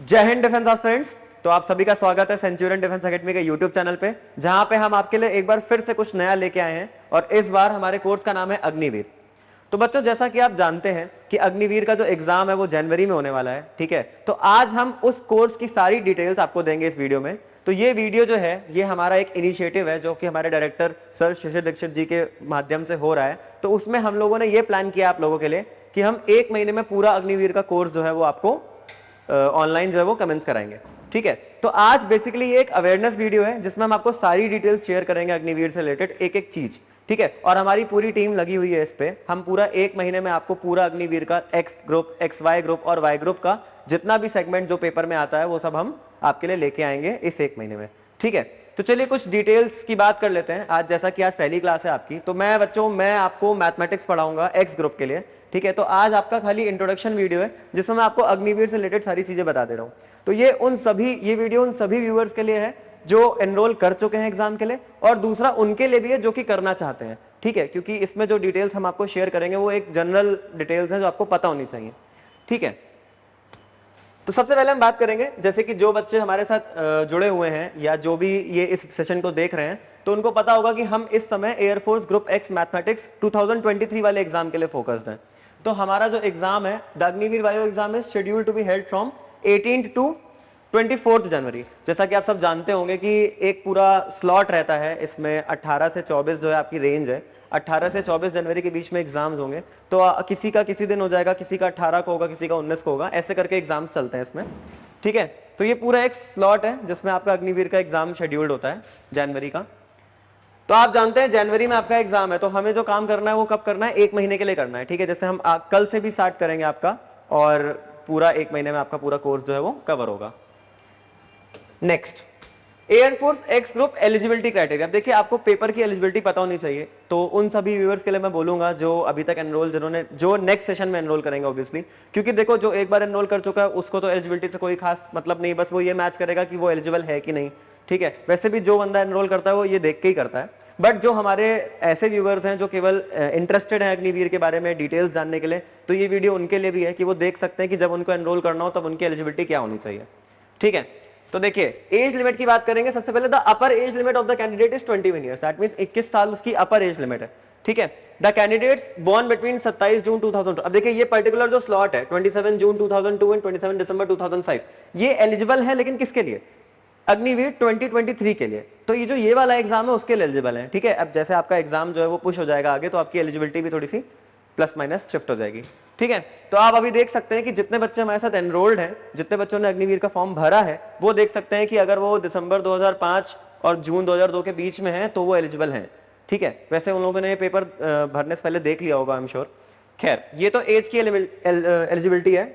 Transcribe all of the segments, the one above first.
जय Hind defence aspirants. तो आप सभी का स्वागत है सेंचुरियन डिफेंस एकेडमी के यूट्यूब चैनल पे, जहां पे हम आपके लिए एक बार फिर से कुछ नया लेके आए हैं और इस बार हमारे कोर्स का नाम है अग्निवीर। तो बच्चों, जैसा कि आप जानते हैं कि अग्निवीर का जो एग्जाम है वो जनवरी में होने वाला है, ठीक है। तो आज हम उस कोर्स की सारी डिटेल्स आपको देंगे इस वीडियो में। तो ये वीडियो जो है ये हमारा एक इनिशिएटिव है जो कि हमारे डायरेक्टर सर शिशिर दीक्षित जी के माध्यम से हो रहा है। तो उसमें हम लोगों ने ये प्लान किया आप लोगों के लिए कि हम 1 महीने में पूरा अग्निवीर का कोर्स जो है वो आपको ऑनलाइन जो है वो कमेंट्स कराएंगे, ठीक है। तो आज बेसिकली ये एक अवेयरनेस वीडियो है जिसमें हम आपको सारी डिटेल्स शेयर करेंगे अग्निवीर से रिलेटेड एक एक चीज, ठीक है। और हमारी पूरी टीम लगी हुई है इस पे। हम पूरा 1 महीने में आपको पूरा अग्निवीर का X group, X Y group और वाई ग्रुप का जितना भी सेगमेंट जो पेपर में आता है वो सब हम आपके लिए लेके आएंगे इस 1 महीने में, ठीक है। तो चलिए कुछ डिटेल्स की बात कर लेते हैं। आज जैसा कि आज पहली क्लास है आपकी, तो मैं आपको मैथमेटिक्स पढ़ाऊंगा एक्स ग्रुप के लिए, ठीक है। तो आज आपका खाली इंट्रोडक्शन वीडियो है जिसमें मैं आपको अग्निवीर से रिलेटेड सारी चीजें बता दे रहा हूं। तो ये वीडियो उन सभी व्यूअर्स के लिए है जो एनरोल कर चुके हैं एग्जाम के लिए, और दूसरा उनके लिए भी है जो कि करना चाहते हैं, ठीक है। क्योंकि इसमें जो डिटेल्स हम आपको शेयर करेंगे वो एक जनरल डिटेल्स है जो आपको पता होनी चाहिए, ठीक है। तो सबसे पहले हम बात करेंगे, जैसे कि जो बच्चे हमारे साथ जुड़े हुए हैं या जो भी ये इस सेशन को देख रहे हैं, तो उनको पता होगा कि हम इस समय एयरफोर्स ग्रुप एक्स मैथमेटिक्स 2023 वाले एग्जाम के लिए फोकस्ड हैं। तो हमारा जो एग्जाम है the Agniveer Vayu exam is scheduled to be held from 18 to 24 January. जैसा कि आप सब जानते होंगे कि एक पूरा स्लॉट रहता है इसमें, 18 से 24 जो है आपकी रेंज है। 18 से 24 जनवरी के बीच में एग्जाम्स होंगे। तो किसी का किसी दिन हो जाएगा, किसी का 18 को होगा, किसी का 19 को होगा, ऐसे करके एग्जाम्स चलते हैं इसमें, ठीक है। तो ये पूरा एक स्लॉट है जिसमें आपका अग्निवीर का एग्जाम शेड्यूल्ड होता है जनवरी का। तो आप जानते हैं जनवरी में आपका एग्जाम है, तो हमें जो काम करना है वो कब करना है, 1 महीने के लिए करना है, ठीक है। जैसे हम कल से भी स्टार्ट करेंगे आपका, और पूरा 1 महीने में आपका पूरा कोर्स जो है वो कवर होगा। Next, air force x group eligibility criteria. देखिए, आपको पेपर की एलिजिबिलिटी पता होनी चाहिए। तो उन सभी व्यूअर्स के लिए मैं बोलूंगा जो अभी तक एनरोल, जिन्होंने जो नेक्स्ट सेशन में एनरोल करेंगे ऑब्वियसली, क्योंकि देखो जो एक बार एनरोल कर चुका है उसको तो एलिजिबिलिटी से कोई खास मतलब नहीं, बस वो ये मैच करेगा कि वो एलिजिबल है कि नहीं, ठीक है। वैसे भी जो बंदा एनरोल करता है वो ये देख के ही करता है। बट जो हमारे ऐसे व्यूअर्स हैं जो केवल इंटरेस्टेड हैं अग्निवीर के बारे में डिटेल्स जानने के लिए, तो ये वीडियो उनके लिए भी है कि वो देख सकते हैं कि जब उनको एनरोल करना हो तब उनकी एलिजिबिलिटी क्या होनी चाहिए, ठीक है। तो देखिए, एज लिमिट की बात करेंगे। सबसे पहले the upper age limit of the candidate is 21 years, that means 21 साल उसकी अपर एज लिमिट है, ठीक है। द कैंडिडेट्स बोर्न बिटवीन 27 जून 2002। अब देखिए, ये पर्टिकुलर जो स्लॉट है 27 जून 2002 एंड 27 दिसंबर 2005, ये एलिजिबल है, लेकिन किसके लिए? अग्निवीर 2023 के लिए। तो ये वाला एग्जाम है उसके लिए एलिजिबल है, ठीक है। अब जैसे आपका एग्जाम जो है वो पुश हो जाएगा आगे, तो आपकी एलिजिबिलिटी भी थोड़ी सी प्लस माइनस शिफ्ट हो जाएगी, ठीक है। तो आप अभी देख सकते हैं कि जितने बच्चे हमारे साथ एनरोल्ड हैं, जितने बच्चों ने अग्निवीर का फॉर्म भरा है, वो देख सकते हैं कि अगर वो दिसंबर 2005 और जून 2002 के बीच में है तो वो एलिजिबल हैं, ठीक है। वैसे उन लोगों ने ये पेपर भरने से पहले देख लिया होगा, आई एम श्योर। खैर, ये तो एज की एलिजिबिलिटी है।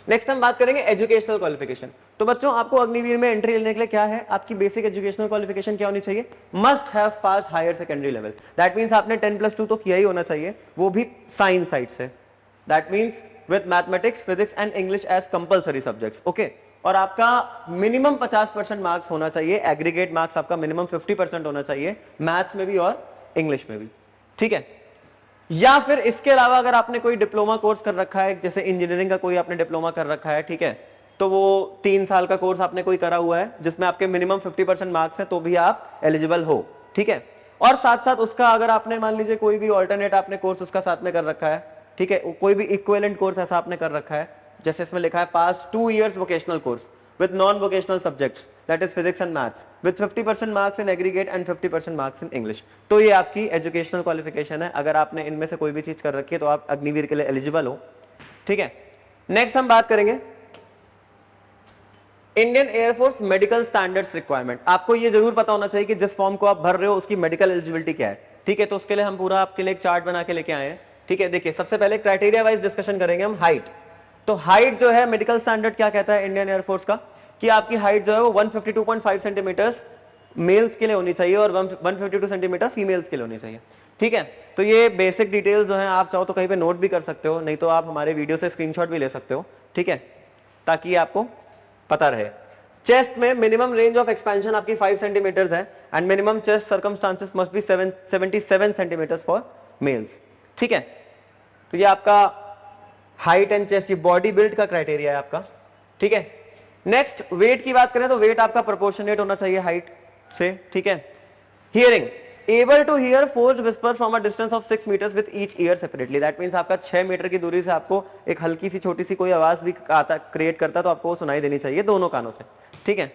नेक्स्ट हम बात करेंगे एजुकेशनल क्वालिफिकेशन। तो बच्चों, आपको अग्निवीर में एंट्री लेने के लिए क्या है, आपकी बेसिक एजुकेशनल क्वालिफिकेशन क्या होनी चाहिए? Must have pass higher secondary level. That means आपने 10+2 तो किया ही होना चाहिए, वो भी साइंस साइड से। That means with mathematics, physics and English as compulsory subjects, okay. और आपका मिनिमम 50% मार्क्स होना चाहिए, एग्रीगेट मार्क्स आपका मिनिमम 50% होना चाहिए, मैथ्स में भी और इंग्लिश में भी, ठीक है। या फिर इसके अलावा अगर आपने कोई डिप्लोमा कोर्स कर रखा है, जैसे इंजीनियरिंग का कोई आपने डिप्लोमा कर रखा है, ठीक है, तो वो 3 साल का कोर्स आपने कोई करा हुआ है जिसमें आपके मिनिमम 50% मार्क्स है, तो भी आप एलिजिबल हो, ठीक है। और साथ साथ उसका अगर आपने मान लीजिए कोई भी ऑल्टरनेट आपने कोर्स उसका साथ में कर रखा है, ठीक है, कोई भी इक्विवेलेंट कोर्स ऐसा आपने कर रखा है, जैसे इसमें लिखा है पास 2 years vocational course with non-vocational subjects, that is physics and maths, with 50% marks in aggregate and 50% marks in English. तो ये आपकी एजुकेशनल क्वालिफिकेशन है। अगर आपने इनमें से कोई भी चीज कर रखी है तो आप अग्निवीर के लिए एलिजिबल हो, ठीक है। नेक्स्ट हम बात करेंगे Indian air force medical standards requirement. आपको ये जरूर पता होना चाहिए कि जिस फॉर्म को आप भर रहे हो उसकी मेडिकल एलिजिबिलिटी क्या है, ठीक है। तो उसके लिए हम पूरा आपके लिए एक चार्ट बना के लेके आए हैं, ठीक है। देखिए, सबसे पहले क्राइटेरिया वाइज डिस्कशन करेंगे हम। हाइट, तो हाइट जो है मेडिकल स्टैंडर्ड क्या कहता है इंडियन एयरफोर्स का, कि आपकी हाइट जो है वो 152.5 सेंटीमीटर्स मेल्स के लिए होनी चाहिए और 152 सेंटीमीटर फीमेल्स के लिए होनी चाहिए, ठीक है। तो ये बेसिक डिटेल्स जो है आप चाहो तो कहीं पे नोट भी कर सकते हो, नहीं तो आप हमारे वीडियो से स्क्रीनशॉट भी ले सकते हो, ठीक है, ताकि आपको पता रहे। चेस्ट में मिनिमम रेंज ऑफ एक्सपेंशन आपकी 5 सेंटीमीटर्स है and minimum chest circumstances must be 77 centimetres for males, ठीक है। तो ये आपका हाइट एंड चेस्ट, ये बॉडी बिल्ड का क्राइटेरिया है आपका, ठीक है। नेक्स्ट वेट की बात करें तो वेट आपका प्रोपोर्शनेट होना चाहिए हाइट से, ठीक है। Hearing, able to hear forced whisper from a distance of 6 metres with each ear separately, that means आपका 6 मीटर की दूरी से आपको एक हल्की सी छोटी सी कोई आवाज भी आता क्रिएट करता तो आपको सुनाई देनी चाहिए दोनों कानों से, ठीक है।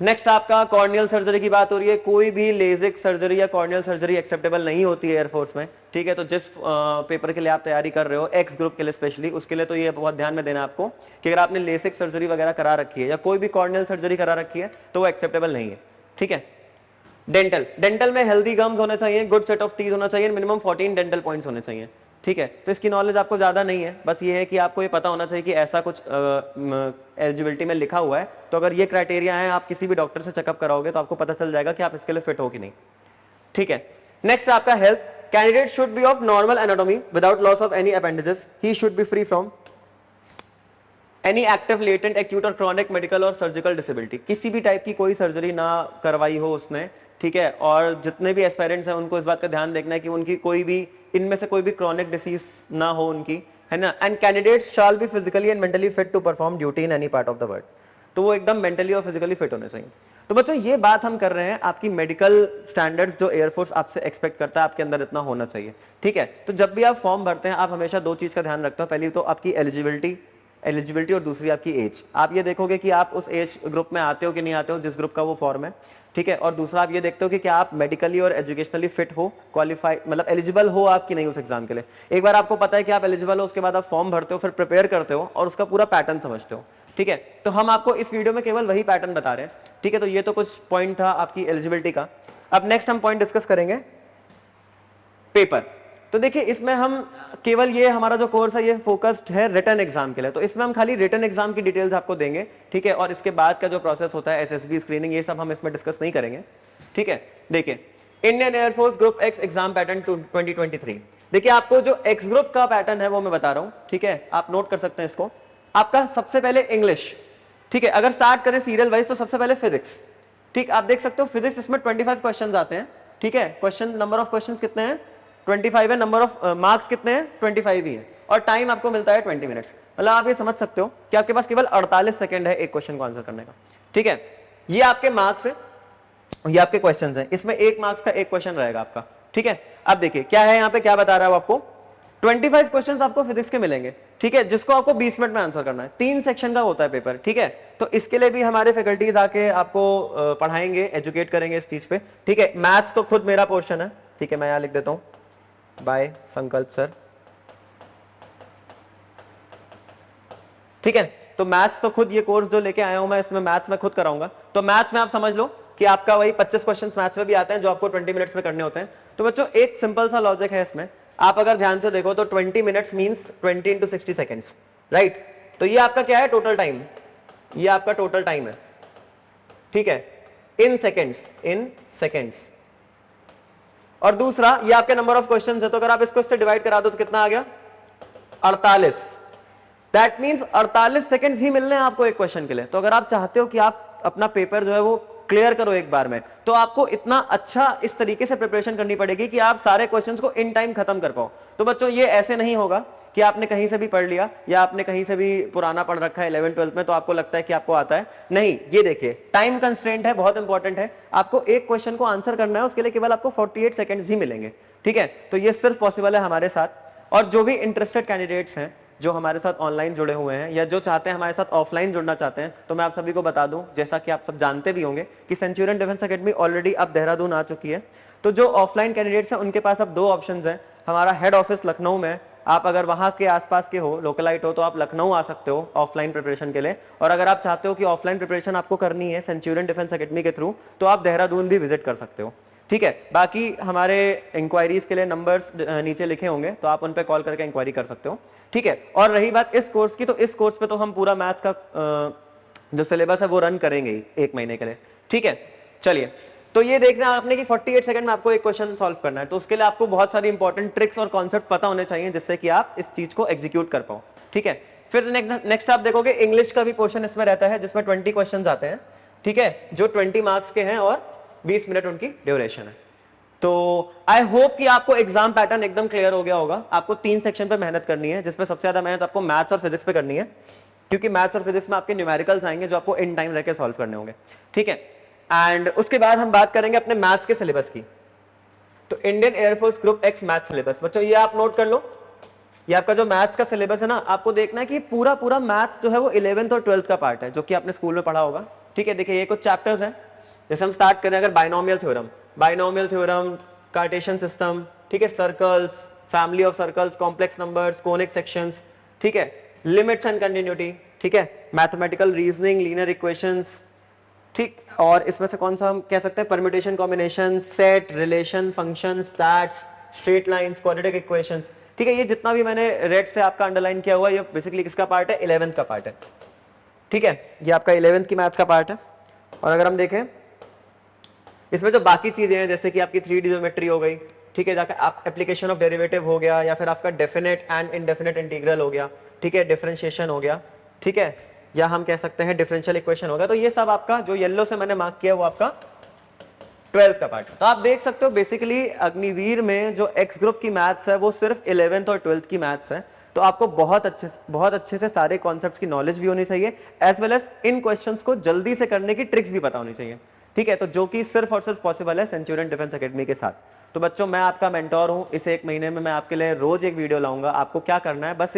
नेक्स्ट आपका कॉर्नियल सर्जरी की बात हो रही है, कोई भी लेजिक सर्जरी या कॉर्नियल सर्जरी एक्सेप्टेबल नहीं होती है एयरफोर्स में, ठीक है। तो जिस पेपर के लिए आप तैयारी कर रहे हो, एक्स ग्रुप के लिए स्पेशली, उसके लिए तो ये बहुत ध्यान में देना आपको कि अगर आपने लेसिक सर्जरी वगैरह करा रखी है या कोई भी कॉर्नियल सर्जरी करा रखी है तो वो एक्सेप्टेबल नहीं है, ठीक है। डेंटल, डेंटल में हेल्दी गम्स होने चाहिए, गुड सेट ऑफ टीथ होना चाहिए, मिनिमम 14 डेंटल पॉइंट्स होने चाहिए, ठीक है। तो इसकी नॉलेज आपको ज्यादा नहीं है, बस ये है कि आपको ये पता होना चाहिए कि ऐसा कुछ एलिजिबिलिटी में लिखा हुआ है, तो अगर ये क्राइटेरिया है, आप किसी भी डॉक्टर से चेकअप कराओगे तो आपको पता चल जाएगा कि आप इसके लिए फिट हो कि नहीं, ठीक है। नेक्स्ट आपका health, candidate should be of normal anatomy without loss of any appendages, he should be free from any active latent acute और क्रॉनिक मेडिकल और सर्जिकल डिसेबिलिटी, किसी भी टाइप की कोई सर्जरी ना करवाई हो उसने, ठीक है। और जितने भी एस्पायरेंट्स हैं उनको इस बात का ध्यान देखना है कि उनकी कोई भी इनमें से कोई भी क्रॉनिक डिसीज ना हो उनकी, है ना। And candidates shall be physically and mentally fit to perform duty in any part of the world, तो वो एकदम मेंटली और फिजिकली फिट होने चाहिए। तो बच्चों ये बात हम कर रहे हैं आपकी मेडिकल स्टैंडर्ड्स जो एयरफोर्स आपसे एक्सपेक्ट करता है, आपके अंदर इतना होना चाहिए, ठीक है। तो जब भी आप फॉर्म भरते हैं आप हमेशा दो चीज का ध्यान रखते हो, पहली तो आपकी एलिजिबिलिटी और दूसरी आपकी एज। आप ये देखोगे कि आप उस एज ग्रुप में आते हो कि नहीं आते हो जिस ग्रुप का वो फॉर्म है, ठीक है। और दूसरा आप ये देखते हो कि क्या आप मेडिकली और एजुकेशनली फिट हो, क्वालिफाई मतलब एलिजिबल हो आप कि नहीं उस एग्जाम के लिए। एक बार आपको पता है कि आप एलिजिबल हो, उसके बाद आप फॉर्म भरते हो, फिर प्रिपेयर करते हो और उसका पूरा पैटर्न समझते हो, ठीक है। तो हम आपको इस वीडियो में केवल वही पैटर्न बता रहे हैं, ठीक है। तो ये तो कुछ पॉइंट था आपकी एलिजिबिलिटी का। अब नेक्स्ट हम पॉइंट डिस्कस करेंगे पेपर। तो देखिए इसमें हम केवल ये हमारा जो कोर्स है ये फोकस्ड है रिटन एग्जाम के लिए, तो इसमें हम खाली रिटन एग्जाम की डिटेल्स आपको देंगे, ठीक है। और इसके बाद का जो प्रोसेस होता है एसएसबी स्क्रीनिंग, ये सब हम इसमें डिस्कस नहीं करेंगे, ठीक है। देखिए Indian air force group x exam pattern 2023, देखिए आपको जो एक्स ग्रुप का पैटर्न है वो मैं बता रहा हूं, ठीक है। आप नोट कर सकते हैं इसको। आपका सबसे पहले इंग्लिश, ठीक है। अगर स्टार्ट करें सीरियल वाइज तो सबसे पहले फिजिक्स, ठीक। आप देख सकते हो फिजिक्स इसमें 25 क्वेश्चन आते हैं, ठीक है। क्वेश्चन नंबर ऑफ क्वेश्चन कितने हैं 25 है, नंबर ऑफ मार्क्स कितने हैं 25 ही है, और टाइम आपको मिलता है 20 मिनट्स। मतलब आप ये समझ सकते हो कि आपके पास केवल 48 सेकंड है एक क्वेश्चन को आंसर करने का, ठीक है। ये आपके मार्क्स है, ये आपके क्वेश्चंस हैं, इसमें 1 मार्क्स का एक क्वेश्चन रहेगा आपका, ठीक है। अब देखिए क्या है यहाँ पे, क्या बता रहा है वो आपको, 25 क्वेश्चंस आपको फिजिक्स के मिलेंगे, ठीक है, जिसको आपको 20 मिनट में आंसर करना है। 3 सेक्शन का होता है पेपर, ठीक है। तो इसके लिए भी हमारे फैकल्टीज आके आपको पढ़ाएंगे, एजुकेट करेंगे इस चीज पे, ठीक है। मैथ्स तो खुद मेरा पोर्शन है, ठीक है, मैं यहाँ लिख देता हूँ बाय संकल्प सर, ठीक है। तो मैथ्स तो खुद ये कोर्स जो लेके आया हूं मैं, इसमें मैथ्स मैं खुद कराऊंगा। तो मैथ्स में आप समझ लो कि आपका वही 25 क्वेश्चंस मैथ्स में भी आते हैं जो आपको 20 मिनट्स में करने होते हैं। तो बच्चों एक सिंपल सा लॉजिक है इसमें, आप अगर ध्यान से देखो तो 20 minutes means 20 into 60 seconds, right. तो ये आपका क्या है टोटल टाइम, ये आपका टोटल टाइम है, ठीक है, इन सेकेंड्स। और दूसरा ये आपके नंबर ऑफ क्वेश्चंस है, तो अगर आप इसको इससे डिवाइड करा दो तो कितना आ गया 48। दैट मींस 48 सेकंड्स ही मिलने हैं आपको एक क्वेश्चन के लिए। तो अगर आप चाहते हो कि आप अपना पेपर जो है वो क्लियर करो एक बार में, तो आपको इतना अच्छा इस तरीके से प्रिपरेशन करनी पड़ेगी कि आप सारे क्वेश्चंस को इन टाइम खत्म कर पाओ। तो बच्चों ये ऐसे नहीं होगा कि आपने कहीं से भी पढ़ लिया या आपने कहीं से भी पुराना पढ़ रखा है 11th-12th में तो आपको लगता है कि आपको आता है, नहीं। ये देखिए टाइम कंस्ट्रेंट है, बहुत इंपॉर्टेंट है। आपको एक क्वेश्चन को आंसर करना है, उसके लिए केवल आपको 48 सेकंड्स ही मिलेंगे, ठीक है। तो ये सिर्फ पॉसिबल है हमारे साथ। और जो भी इंटरेस्टेड कैंडिडेट्स हैं जो हमारे साथ ऑनलाइन जुड़े हुए हैं या जो चाहते हैं हमारे साथ ऑफलाइन जुड़ना चाहते हैं, तो मैं आप सभी को बता दूं, जैसा कि आप सब जानते भी होंगे कि सेंचुरियन डिफेंस एकेडमी ऑलरेडी अब देहरादून आ चुकी है। तो जो ऑफलाइन कैंडिडेट्स हैं उनके पास अब 2 ऑप्शंस हैं। हमारा हेड ऑफिस लखनऊ में, आप अगर वहां के आसपास के हो, लोकलाइट हो, तो आप लखनऊ आ सकते हो ऑफलाइन प्रिपरेशन के लिए। और अगर आप चाहते हो कि ऑफलाइन प्रिपरेशन आपको करनी है सेंचुरियन डिफेंस एकेडमी के थ्रू, तो आप देहरादून भी विजिट कर सकते हो, ठीक है। बाकी हमारे इंक्वायरीज के लिए नंबर्स नीचे लिखे होंगे, तो आप उन पे कॉल करके इंक्वायरी कर सकते हो, ठीक है। और रही बात इस कोर्स की, तो इस कोर्स पे तो हम पूरा मैथ्स का जो सिलेबस है वो रन करेंगे ही 1 महीने के लिए, ठीक है। चलिए, तो ये देखना है आपने कि 48 सेकंड में आपको एक क्वेश्चन सॉल्व करना है, तो उसके लिए आपको बहुत सारी इंपॉर्टेंट ट्रिक्स और कॉन्सेप्ट पता होने चाहिए जिससे कि आप इस चीज को एग्जीक्यूट कर पाओ, ठीक है। फिर नेक्स्ट आप देखोगे इंग्लिश का भी पोर्शन इसमें रहता है जिसमें 20 क्वेश्चन आते हैं, ठीक है, जो 20 मार्क्स के हैं और 20 मिनट उनकी ड्यूरेशन है। तो आई होप कि आपको एग्जाम पैटर्न एकदम क्लियर हो गया होगा। आपको 3 सेक्शन पे मेहनत करनी है, जिसमें सबसे ज्यादा मेहनत आपको मैथ्स और फिजिक्स पे करनी है, क्योंकि मैथ्स और फिजिक्स में आपके न्यूमेरिकल्स आएंगे जो आपको इन टाइम रह के सॉल्व करने होंगे, ठीक है। एंड उसके बाद हम बात करेंगे अपने मैथ्स के सिलेबस की। तो Indian air force group x maths syllabus, बच्चों ये आप नोट कर लो। ये आपका जो मैथ्स का सिलेबस है ना, आपको देखना है कि पूरा मैथ्स जो है वो 11th और 12th का पार्ट है, जो कि आपने स्कूल में पढ़ा होगा, ठीक है। देखिए ये कुछ चैप्टर्स हैं, जैसे हम स्टार्ट करें अगर बाइनोमियल थ्योरम, कार्टेशियन सिस्टम, ठीक है, circles, family of circles, complex numbers, conic sections, ठीक है, लिमिट्स एंड कंटिन्यूटी, ठीक है, मैथमेटिकल रीजनिंग, लीनियर इक्वेशंस, ठीक। और इसमें से कौन सा हम कह सकते हैं, permutation, combination, set, relation, functions, stats, straight lines, quadratic equations, ठीक है। ये जितना भी मैंने रेड से आपका अंडरलाइन किया हुआ, ये बेसिकली किसका पार्ट है, 11th का पार्ट है, ठीक है। ये आपका 11th की मैथ्स का पार्ट है। और अगर हम देखें इसमें जो बाकी चीजें हैं, जैसे कि आपकी 3D ज्योमेट्री हो गई, ठीक है, जाकर आप एप्लीकेशन ऑफ डेरिवेटिव हो गया, या फिर आपका डेफिनेट एंड इनडेफिनेट इंटीग्रल हो गया, ठीक है, डिफरेंशिएशन हो गया, ठीक है, या हम कह सकते हैं डिफरेंशियल इक्वेशन हो गया। तो ये सब आपका जो येलो से मैंने मार्क किया वो आपका 12th का पार्ट है। तो आप देख सकते हो बेसिकली अग्निवीर में जो एक्स ग्रुप की मैथ्स है वो सिर्फ 11th और 12th की मैथ्स है। तो आपको बहुत अच्छे से सारे कॉन्सेप्ट्स की नॉलेज भी होनी चाहिए, एज वेल एज इन क्वेश्चंस को जल्दी से करने की ट्रिक्स भी पता होनी चाहिए, ठीक है। तो जो कि सिर्फ और सिर्फ पॉसिबल है सेंचुरियन डिफेंस एकेडमी के साथ। तो बच्चों मैं आपका मेंटोर हूं, इस 1 महीने में मैं आपके लिए रोज एक वीडियो लाऊंगा। आपको क्या करना है, बस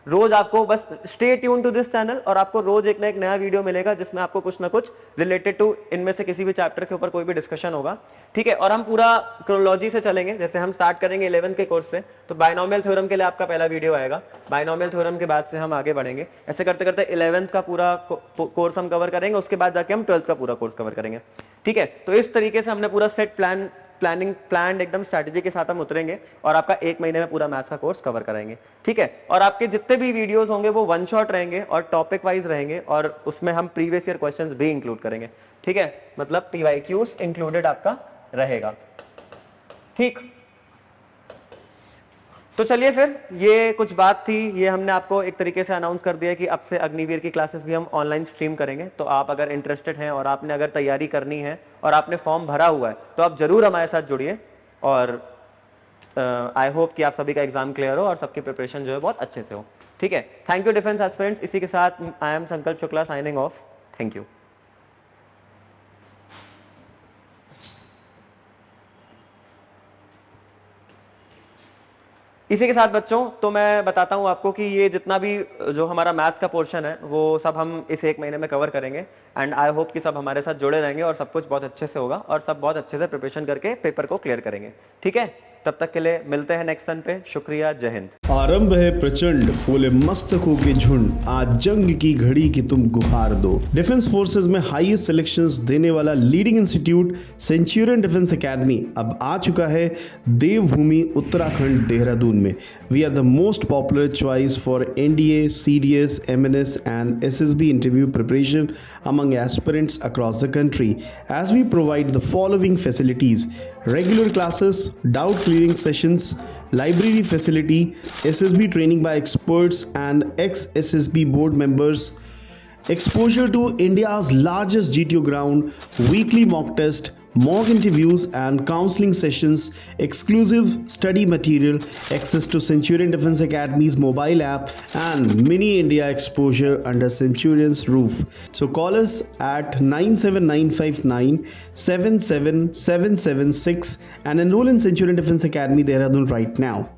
रोज आपको बस stay tune to this channel, और आपको रोज एक नया वीडियो मिलेगा जिसमें आपको कुछ ना कुछ रिलेटेड टू इनमें से किसी भी चैप्टर के ऊपर कोई भी डिस्कशन होगा, ठीक है। और हम पूरा क्रोनोलॉजी से चलेंगे, जैसे हम स्टार्ट करेंगे 11th के कोर्स से, तो बाइनोमियल थ्योरम के लिए आपका पहला वीडियो आएगा। बाइनोमियल थ्योरम के बाद से हम आगे बढ़ेंगे, ऐसे करते करते 11th का पूरा कोर्स हम कवर करेंगे, उसके बाद जाके हम 12th का पूरा कोर्स कवर करेंगे, ठीक है। तो इस तरीके से हमने पूरा सेट प्लान एकदम स्ट्रैटेजी के साथ हम उतरेंगे, और आपका 1 महीने में पूरा मैथ्स का कोर्स कवर कराएंगे, ठीक है। और आपके जितने भी वीडियोस होंगे वो 1 शॉट रहेंगे और टॉपिक वाइज रहेंगे, और उसमें हम प्रीवियस ईयर क्वेश्चंस भी इंक्लूड करेंगे, ठीक है। मतलब PYQs इंक्लूडेड आपका रहेगा, ठीक। तो चलिए फिर, ये कुछ बात थी, ये हमने आपको एक तरीके से अनाउंस कर दिया कि अब से अग्निवीर की क्लासेस भी हम ऑनलाइन स्ट्रीम करेंगे। तो आप अगर इंटरेस्टेड हैं और आपने अगर तैयारी करनी है और आपने फॉर्म भरा हुआ है, तो आप जरूर हमारे साथ जुड़िए। और आई होप कि आप सभी का एग्जाम क्लियर हो और सबकी प्रिपरेशन जो है बहुत अच्छे से हो, ठीक है। Thank you defence aspirants. इसी के साथ आई एम संकल्प Shukla signing off. Thank you. इसी के साथ बच्चों, तो मैं बताता हूं आपको कि ये जितना भी जो हमारा मैथ्स का पोर्शन है वो सब हम इस 1 महीने में कवर करेंगे, एंड आई होप कि सब हमारे साथ जुड़े रहेंगे और सब कुछ बहुत अच्छे से होगा, और सब बहुत अच्छे से प्रिपरेशन करके पेपर को क्लियर करेंगे, ठीक है। तब तक के लिए मिलते हैं नेक्स्ट टर्न पे। शुक्रिया, जय हिंद। आरंभ है प्रचंड, फूले मस्तकों के झुंड, आज जंग की घड़ी की तुम गुहार दो। डिफेंस फोर्सेस में हाईएस्ट सिलेक्शंस देने वाला leading institute Centurion defence academy अब आ चुका है देवभूमि उत्तराखंड देहरादून में। We are the most popular choice for NDA, CDS, MNS and SSB interview preparation among aspirants across the country, as we provide the following facilities: regular classes, doubt clearing sessions, library facility, SSB training by experts and ex-SSB board members, exposure to India's largest GTO ground, weekly mock test, mock interviews and counseling sessions, exclusive study material, access to Centurion Defense Academy's mobile app, and mini India exposure under Centurion's roof. So call us at 97959 77776 and enroll in Centurion Defense Academy Dehradun right now.